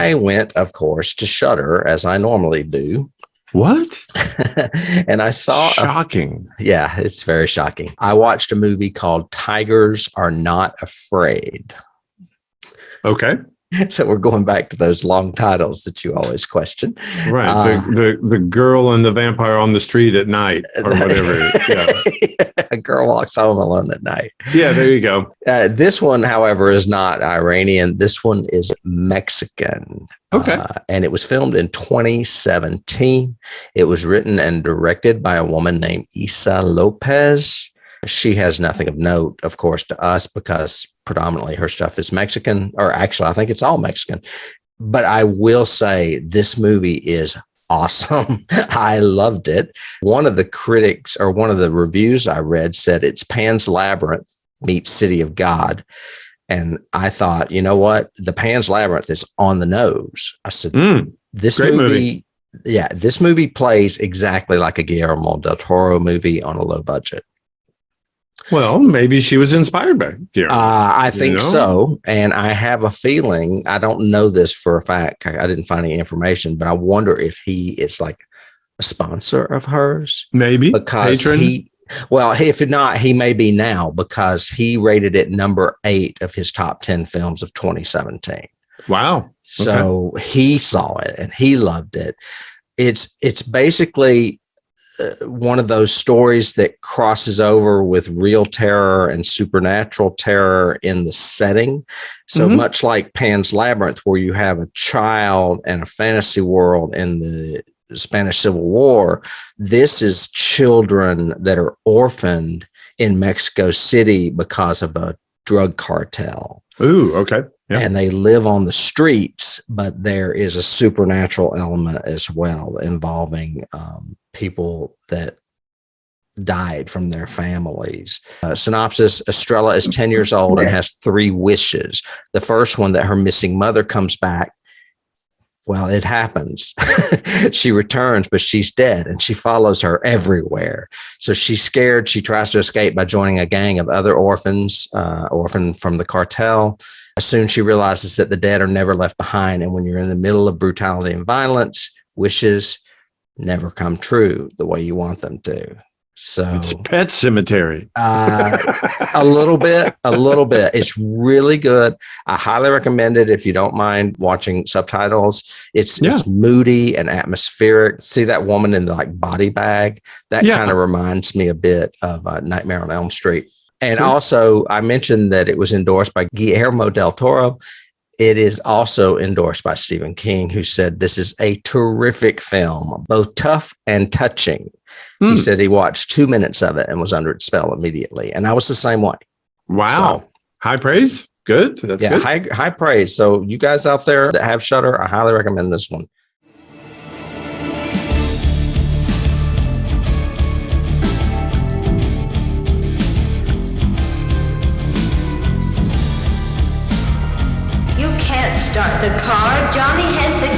I went, of course, to Shudder, as I normally do. What? And I saw shocking. Yeah, it's very shocking. I watched a movie called Tigers Are Not Afraid. Okay. So we're going back to those long titles that you always question. Right. The girl and the vampire on the street at night or whatever. Yeah. A girl walks home alone at night. Yeah, there you go. This one, however, is not Iranian. This one is Mexican. Okay. And it was filmed in 2017. It was written and directed by a woman named Isa Lopez. She has nothing of note, of course, to us because predominantly her stuff is Mexican, or actually, I think it's all Mexican. But I will say this movie is awesome. I loved it. One of the critics or one of the reviews I read said it's Pan's Labyrinth meets City of God. And I thought, you know what? The Pan's Labyrinth is on the nose. I said, this movie. Yeah, this movie plays exactly like a Guillermo del Toro movie on a low budget. Well, maybe she was inspired by Guillermo. I think so. And I have a feeling, I don't know this for a fact. I didn't find any information, but I wonder if he is like a sponsor of hers. Maybe. Because if not, he may be now because he rated it number 8 of his top 10 films of 2017. Wow. So he saw it and he loved it. It's basically one of those stories that crosses over with real terror and supernatural terror in the setting. So much like Pan's Labyrinth, where you have a child and a fantasy world in the Spanish Civil War, this is children that are orphaned in Mexico City because of a drug cartel. Ooh, okay. Yeah. And they live on the streets, but there is a supernatural element as well involving people that died from their families. Synopsis: Estrella is 10 years old and has 3 wishes. The first one, that her missing mother comes back. Well, it happens. She returns, but she's dead, and she follows her everywhere. So she's scared. She tries to escape by joining a gang of other orphans, orphaned from the cartel. Soon she realizes that the dead are never left behind. And when you're in the middle of brutality and violence, wishes never come true the way you want them to. So it's Pet Sematary. A little bit. It's really good. I highly recommend it if you don't mind watching subtitles. It's moody and atmospheric. See that woman in the body bag? That kind of reminds me a bit of Nightmare on Elm Street. And also, I mentioned that it was endorsed by Guillermo del Toro. It is also endorsed by Stephen King, who said this is a terrific film, both tough and touching. He said he watched 2 minutes of it and was under its spell immediately. And I was the same way. Wow. So, high praise. Good. That's good. High praise. So you guys out there that have Shudder, I highly recommend this one. Start the car. Johnny has the